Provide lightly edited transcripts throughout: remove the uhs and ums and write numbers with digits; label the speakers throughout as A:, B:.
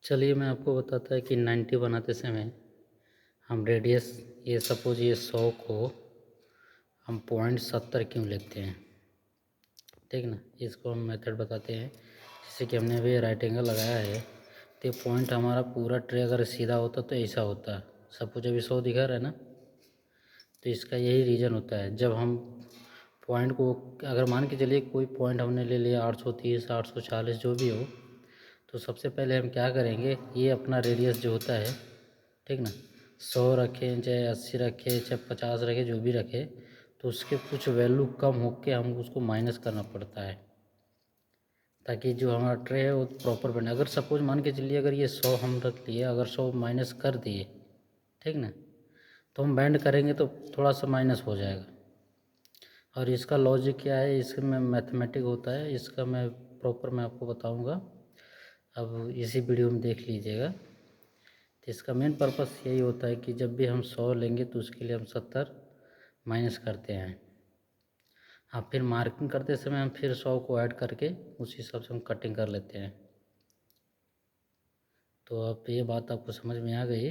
A: चलिए मैं आपको बताता है कि 90 बनाते समय हम रेडियस ये सपोज ये 100 को हम 0.70 क्यों लेते हैं। ठीक ना, इसको हम मेथड बताते हैं। जैसे कि हमने अभी राइट एंगल लगाया है तो ये पॉइंट हमारा पूरा ट्रे अगर सीधा होता तो ऐसा होता। सपोज अभी 100 दिखा रहा है ना, तो इसका यही रीज़न होता है। जब हम पॉइंट को अगर मान के चलिए कोई पॉइंट हमने ले लिया 830 840 जो भी हो, तो सबसे पहले हम क्या करेंगे, ये अपना रेडियस जो होता है, ठीक ना, 100 रखें चाहे 80 रखें चाहे 50 रखें जो भी रखें, तो उसके कुछ वैल्यू कम होके हमको उसको माइनस करना पड़ता है ताकि जो हमारा ट्रे है वो प्रॉपर बने। अगर सपोज मान के चलिए अगर ये 100 हम रख लिए, अगर 100 माइनस कर दिए, ठीक ना, तो हम बैंड करेंगे तो थोड़ा सा माइनस हो जाएगा। और इसका लॉजिक क्या है, इसमें मैथमेटिक होता है, इसका मैं प्रॉपर मैं आपको बताऊंगा, अब इसी वीडियो में देख लीजिएगा। तो इसका मेन पर्पस यही होता है कि जब भी हम 100 लेंगे तो उसके लिए हम 70 माइनस करते हैं। हाँ, फिर मार्किंग करते समय हम फिर 100 को ऐड करके उस हिसाब से हम कटिंग कर लेते हैं। तो अब ये बात आपको समझ में आ गई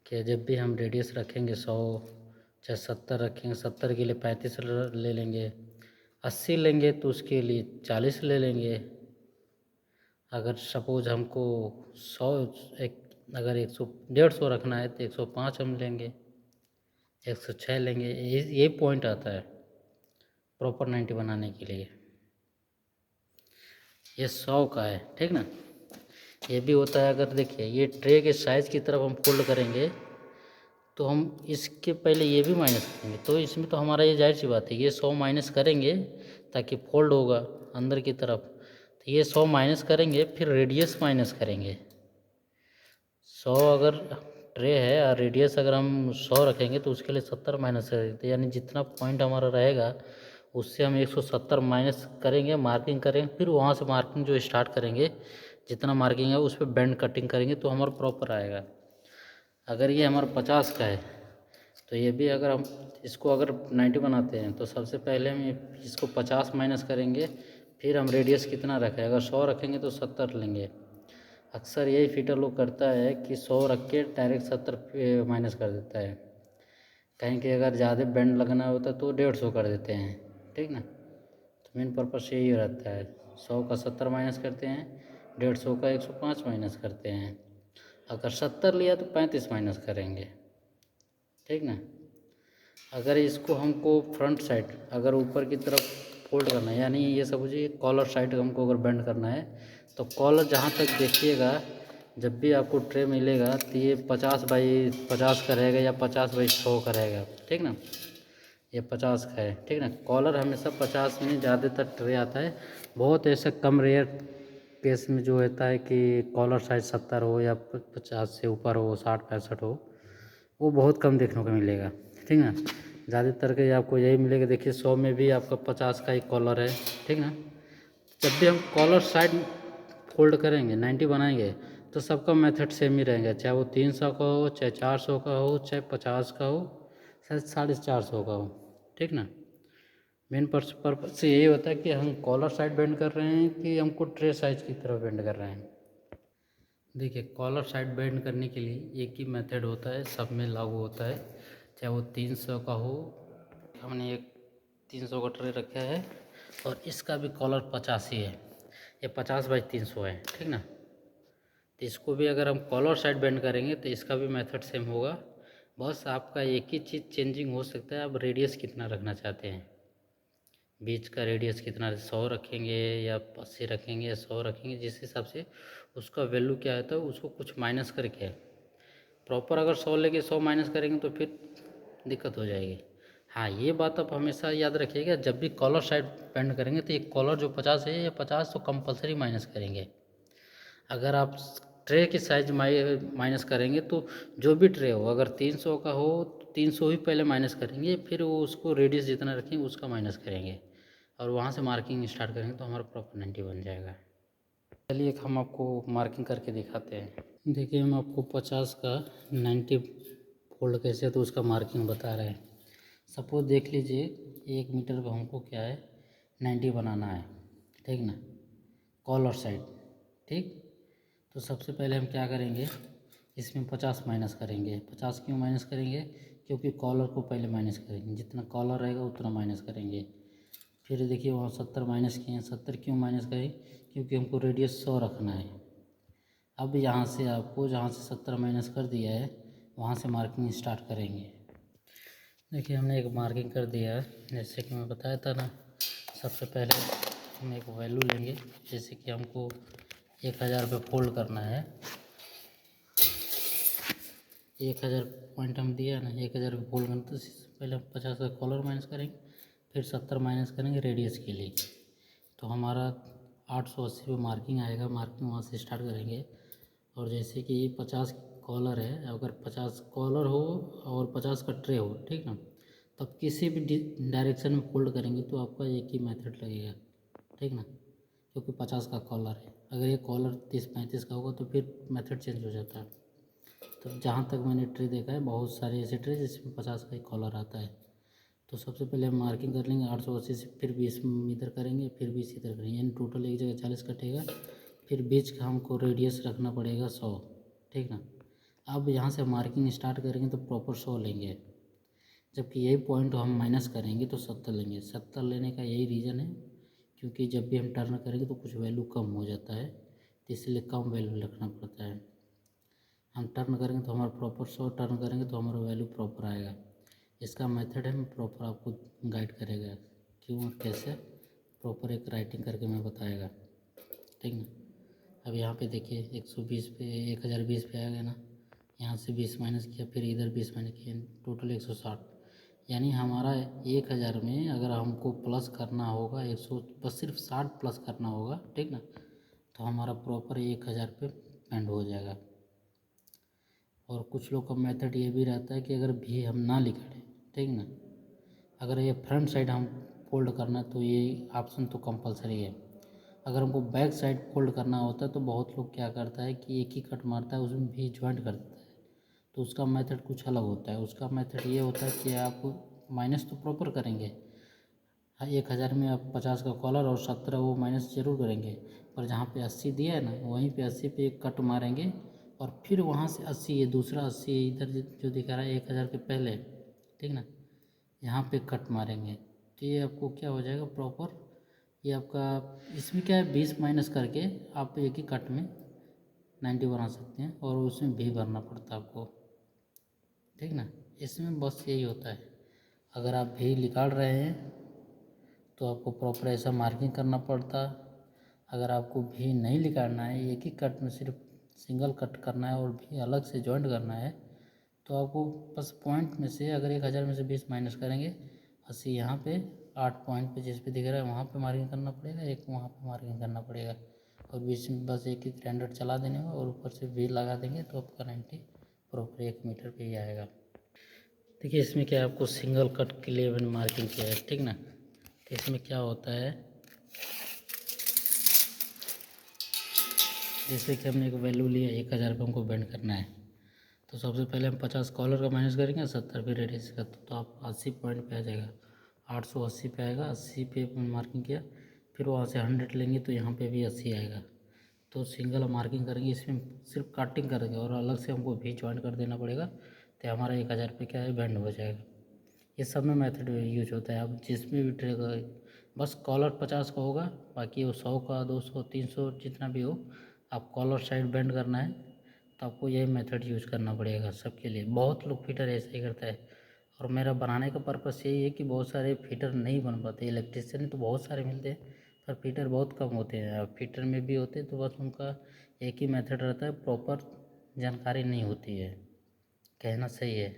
A: कि जब भी हम रेडियस रखेंगे 100 चाहे 70 रखेंगे, 70 के लिए 35 ले लेंगे, 80 लेंगे तो उसके लिए 40 ले लेंगे। अगर सपोज हमको 100 एक अगर 100 150 रखना है तो 105 हम लेंगे, 106 लेंगे। ये पॉइंट आता है प्रॉपर 90 बनाने के लिए। ये 100 का है, ठीक ना। ये भी होता है, अगर देखिए ये ट्रे के साइज़ की तरफ हम फोल्ड करेंगे तो हम इसके पहले ये भी माइनस करेंगे, तो इसमें तो हमारा ये जाहिर सी बात है, ये 100 माइनस करेंगे ताकि फोल्ड होगा अंदर की तरफ, तो ये 100 माइनस करेंगे फिर रेडियस माइनस करेंगे। 100 अगर ट्रे है और रेडियस अगर हम 100 रखेंगे तो उसके लिए 70 माइनस करेंगे, यानी जितना पॉइंट हमारा रहेगा उससे हम 170 माइनस करेंगे, मार्किंग करेंगे, फिर वहाँ से मार्किंग जो स्टार्ट करेंगे, जितना मार्किंग है उस पर बेंड कटिंग करेंगे तो हमारा प्रॉपर आएगा। अगर ये हमारा 50 का है तो ये भी अगर हम इसको अगर 90 बनाते हैं तो सबसे पहले हम इसको 50 माइनस करेंगे, फिर हम रेडियस कितना रखें, अगर 100 रखेंगे तो 70 लेंगे। अक्सर यही फिटर लोग करता है कि 100 रख के डायरेक्ट 70 माइनस कर देता है। कहीं कि अगर ज़्यादा बेंड लगना होता तो 150 कर देते हैं, ठीक ना। तो मेन पर्पस यही रहता है, 100 का 70 माइनस करते हैं, 150 का 105 माइनस करते हैं। अगर 70 लिया तो 35 माइनस करेंगे, ठीक ना। अगर इसको हमको फ्रंट साइड अगर ऊपर की तरफ फोल्ड करना है, यानी ये समझिए कॉलर साइड हमको अगर बेंड करना है, तो कॉलर जहाँ तक देखिएगा जब भी आपको ट्रे मिलेगा तो ये 50/50 का रहेगा या 50/100 का रहेगा, ठीक ना। ये 50 का है, ठीक ना। कॉलर हमेशा 50 में ज़्यादातर ट्रे आता है। बहुत ऐसा कम रेयर केस में जो होता है कि कॉलर साइज 70 हो या 50 से ऊपर हो, 60-65 हो, वो बहुत कम देखने को मिलेगा, ठीक ना। ज़्यादातर के आपको यही मिलेगा। देखिए 100 में भी आपका 50 का ही कॉलर है, ठीक ना। जब भी हम कॉलर साइड फोल्ड करेंगे 90 बनाएंगे तो सबका मेथड सेम ही रहेगा, चाहे वो 300 का हो, चाहे 400 का हो, चाहे 50 का हो, चाहे 450 का हो, ठीक ना। मेन पर्पस यही होता है कि हम कॉलर साइड बेंड कर रहे हैं कि हमको ट्रे साइज की तरफ बेंड कर रहे हैं। देखिए कॉलर साइड बेंड करने के लिए एक ही मेथड होता है, सब में लागू होता है, चाहे वो 300 का हो। हमने एक 300 का ट्रे रखा है और इसका भी कॉलर 50 ही है, ये 50/300 है, ठीक ना। तो इसको भी अगर हम कॉलर साइड बेंड करेंगे तो इसका भी मेथड सेम होगा। बस आपका एक ही चीज़ चेंजिंग हो सकता है, आप रेडियस कितना रखना चाहते हैं, बीच का रेडियस कितना, 100 रखेंगे या 80 रखेंगे या 100 रखेंगे, जिस हिसाब से उसका वैल्यू क्या होता है उसको कुछ माइनस करके। प्रॉपर अगर 100 लेके 100 माइनस करेंगे तो फिर दिक्कत हो जाएगी। हाँ, ये बात आप हमेशा याद रखिएगा, जब भी कॉलर साइड बेंड करेंगे तो ये कॉलर जो 50 है ये 50 तो कंपलसरी माइनस करेंगे। अगर आप ट्रे की साइज माइनस करेंगे तो जो भी ट्रे हो, अगर 300 का हो तो 300 ही पहले माइनस करेंगे, फिर वो उसको रेडियस जितना रखेंगे उसका माइनस करेंगे और वहाँ से मार्किंग स्टार्ट करेंगे तो हमारा प्रॉपर 90 बन जाएगा। चलिए एक हम आपको मार्किंग करके दिखाते हैं। देखिए हम आपको 50 का 90 फोल्ड कैसे तो उसका मार्किंग बता रहे हैं। सपोज देख लीजिए 1 मीटर पे हमको क्या है 90 बनाना है, ठीक ना, कॉलर साइड, ठीक। तो सबसे पहले हम क्या करेंगे, इसमें 50 माइनस करेंगे। 50 क्यों माइनस करेंगे, क्योंकि कॉलर को पहले माइनस करेंगे, जितना कॉलर रहेगा उतना माइनस करेंगे। फिर देखिए वहाँ 70 माइनस किए हैं, 70 क्यों माइनस करें, क्योंकि हमको रेडियस 100 रखना है। अब यहाँ से आपको जहाँ से 70 माइनस कर दिया है वहाँ से मार्किंग स्टार्ट करेंगे। देखिए हमने एक मार्किंग कर दिया है, जैसे कि मैं बताया था ना। सबसे पहले हम एक वैल्यू लेंगे, जैसे कि हमको 1000 पे फोल्ड करना है। 1000 पॉइंट हम दिया ना, 1000 पे फोल्ड करना, तो पहले हम 50 का कॉलर माइनस करेंगे, फिर 70 माइनस करेंगे रेडियस के लिए। तो हमारा 880 पे मार्किंग आएगा। मार्किंग वहाँ से स्टार्ट करेंगे। और जैसे कि ये 50 कॉलर है, अगर 50 कॉलर हो और 50 का ट्रे हो, ठीक ना, तब किसी भी डायरेक्शन में फोल्ड करेंगे तो आपका एक ही मेथड लगेगा, ठीक ना, क्योंकि 50 का कॉलर है। अगर ये कॉलर 30-35 का होगा तो फिर मेथड चेंज हो जाता है। तो जहाँ तक मैंने ट्रे देखा है, बहुत सारे ऐसे ट्रे जिसमें 50 का ही कॉलर आता है। तो सबसे पहले हम मार्किंग कर लेंगे 880 से, फिर 20 इधर करेंगे, फिर 20 इधर करेंगे, यानी टोटल एक जगह 40 कटेगा। फिर बीच का हमको रेडियस रखना पड़ेगा 100, ठीक ना। अब यहाँ से मार्किंग स्टार्ट करेंगे तो प्रॉपर 100 लेंगे, जबकि यही पॉइंट हम माइनस करेंगे तो 70 लेंगे। 70 लेने का यही रीज़न है, क्योंकि जब भी हम टर्न करेंगे तो कुछ वैल्यू कम हो जाता है, तो इसलिए कम वैल्यू रखना पड़ता है। हम टर्न करेंगे तो हमारा प्रॉपर 100 टर्न करेंगे तो हमारा वैल्यू प्रॉपर आएगा। इसका मेथड है, मैं प्रॉपर आपको गाइड करेगा क्यों और कैसे, प्रॉपर एक राइटिंग करके मैं बताएगा, ठीक ना। अब यहाँ पे देखिए 120 पे 1020 पे आएगा ना, यहाँ से 20 माइनस किया, फिर इधर 20 माइनस किया, टोटल 160। यानी हमारा 1000 में अगर हमको प्लस करना होगा 100, बस सिर्फ 60 प्लस करना होगा, ठीक ना, तो हमारा प्रॉपर 1000 पे पेंड हो जाएगा। और कुछ लोग का मेथड ये भी रहता है कि अगर भी हम ना लिखें, ठीक ना, अगर ये फ्रंट साइड हम फोल्ड करना है तो ये ऑप्शन तो कंपलसरी है। अगर हमको बैक साइड फोल्ड करना होता है तो बहुत लोग क्या करता है कि एक ही कट मारता है, उसमें भी ज्वाइंट कर देता है, तो उसका मेथड कुछ अलग होता है। उसका मेथड ये होता है कि आप माइनस तो प्रॉपर करेंगे, 1000 में आप 50 का कॉलर और 70 वो माइनस जरूर करेंगे, पर जहाँ पे 80 दिया है ना, वहीं पे 80 पे एक कट मारेंगे, और फिर वहाँ से 80, ये दूसरा 80 इधर जो दिखा रहा है 1000 के पहले, ठीक ना, यहाँ पे कट मारेंगे। तो ये आपको क्या हो जाएगा प्रॉपर, ये आपका, इसमें क्या है 20 माइनस करके आप एक ही कट में 90 बना सकते हैं, और उसमें भी भरना पड़ता है आपको, ठीक ना। इसमें बस यही होता है, अगर आप भी निकाल रहे हैं तो आपको प्रॉपर ऐसा मार्किंग करना पड़ता। अगर आपको भी नहीं निकालना है, एक ही कट में सिर्फ सिंगल कट करना है और भी अलग से जॉइंट करना है, तो आपको बस पॉइंट में से अगर 1000 में से 20 माइनस करेंगे, 80 यहाँ पे 8 पॉइंट पे जिस पे दिख रहा है वहाँ पे मार्किंग करना पड़ेगा, एक वहाँ पे मार्किंग करना पड़ेगा, और बीच में बस एक ही स्टैंडर्ड चला देने में और ऊपर से भी लगा देंगे तो आपका 90 प्रॉपर 1 मीटर पे ही आएगा। देखिए इसमें क्या है, आपको सिंगल कट के लिए मैंने मार्किंग किया है, ठीक ना। तो इसमें क्या होता है, जैसे कि हमने एक वैल्यू लिया 1000 पे हमको बेंड करना है, तो सबसे पहले हम 50 कॉलर का माइनस करेंगे, 70 पे रेडियस का, तो आप 80 पॉइंट पे आ जाएगा, 880 पे आएगा। 80 पे मार्किंग किया, फिर वहाँ से 100 लेंगे तो यहाँ पे भी 80 आएगा। तो सिंगल मार्किंग करेंगे, इसमें सिर्फ कटिंग करेंगे और अलग से हमको भी ज्वाइन कर देना पड़ेगा, तो हमारा 1000 पे क्या है बेंड हो जाएगा। ये सब में मेथड यूज होता है। आप जिसमें भी ट्रे का, बस कॉलर 50 का होगा, बाकी वो 100 का 200 300 जितना भी हो, आप कॉलर साइड बेंड करना है तो आपको यही मेथड यूज करना पड़ेगा सबके लिए। बहुत लोग फिटर ऐसे ही करता है, और मेरा बनाने का पर्पस यही है कि बहुत सारे फिटर नहीं बन पाते। इलेक्ट्रिशियन तो बहुत सारे मिलते हैं पर फिटर बहुत कम होते हैं, और फिटर में भी होते हैं तो बस उनका एक ही मेथड रहता है, प्रॉपर जानकारी नहीं होती है, कहना सही है।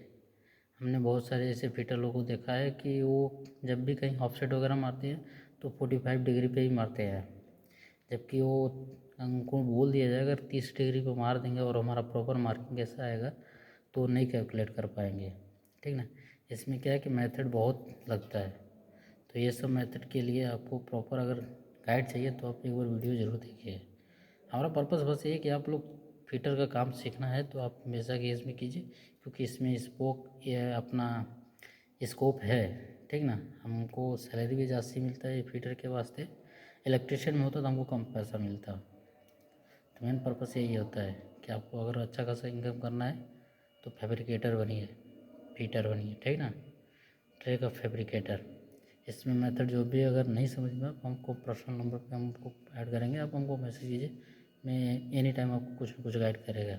A: हमने बहुत सारे ऐसे फिटर लोगों को देखा है कि वो जब भी कहीं ऑफसेट वगैरह मारते हैं तो 45 डिग्री पे ही मारते हैं, जबकि वो उनको बोल दिया जाए अगर 30 डिग्री पे मार देंगे और हमारा प्रॉपर मार्किंग कैसा आएगा तो नहीं कैलकुलेट कर पाएंगे, ठीक ना। इसमें क्या है कि मेथड बहुत लगता है, तो ये सब मेथड के लिए आपको प्रॉपर अगर गाइड चाहिए तो आप एक बार वीडियो ज़रूर देखिए। हमारा पर्पस बस ये है कि आप लोग फिटर का काम सीखना है तो आप हमेशा कि इसमें कीजिए, क्योंकि इसमें स्पोक ये अपना स्कोप है, ठीक ना। हमको सैलरी भी ज़्यादा मिलता है फिटर के वास्ते, इलेक्ट्रिशियन में होता तो हमको कम पैसा मिलता। तो मेन पर्पस यही होता है कि आपको अगर अच्छा खासा इनकम करना है तो फैब्रिकेटर बनिए, फिटर बनिए, ठीक ना। ट्रे का फैब्रिकेटर, इसमें मेथड जो भी अगर नहीं समझ में आप हमको पर्सनल नंबर पे हमको ऐड करेंगे, आप हमको मैसेज कीजिए, मैं एनी टाइम आपको कुछ न कुछ गाइड करेगा।